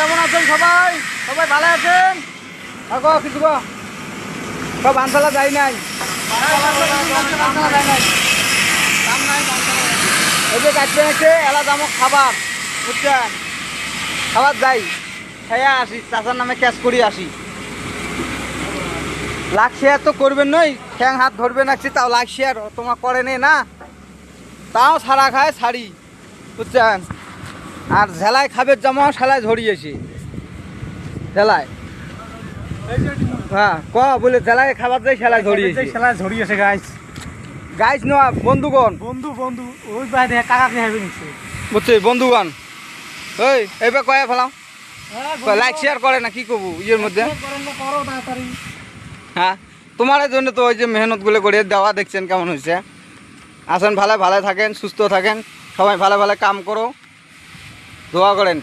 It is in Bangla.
কেমন আছেন সবাই? সবাই ভালো আছেন? কিছু সব বানশালা যায় নাই, এই যে কাটবে নাকি এলা দামক খাবার, বুঝছেন? খাবার যাই খেয়ে আসি, চাচার নামে ক্যাশ করি আসি। লাখ শেয়ার তো করবেন নই, ঠ্যাং হাত ধরবে নাকছি, তাও লাখ শেয়ার তোমার করে নে না, তাও ছাড়া খায় ছাড়ি, বুঝছেন? আর ঝেলায় খাবের জামা সেলায় ধরিয়েছি, ঝেলায় হ্যাঁ বলে ঝেলায় খাবার দেয় সেলায় ধরিয়েছি, সেলাই ঝরিয়েছে গাইস। গাইছ নয় বন্ধুগণ, বন্ধু ওই বাইরে কাকাকে হবে নিচ্ছে। বুঝছি বন্ধুগণ। ওই এইবার কয়ে ফেলাম, লাইক শেয়ার করে না কি করবো ইয়ের মধ্যে। হ্যাঁ তোমার জন্য তো ওই যে মেহনতগুলো করে দেওয়া, দেখছেন কেমন হয়েছে। আসেন ভালো থাকেন, সুস্থ থাকেন, সবাই ভালো কাম করো, দোয়া করেন।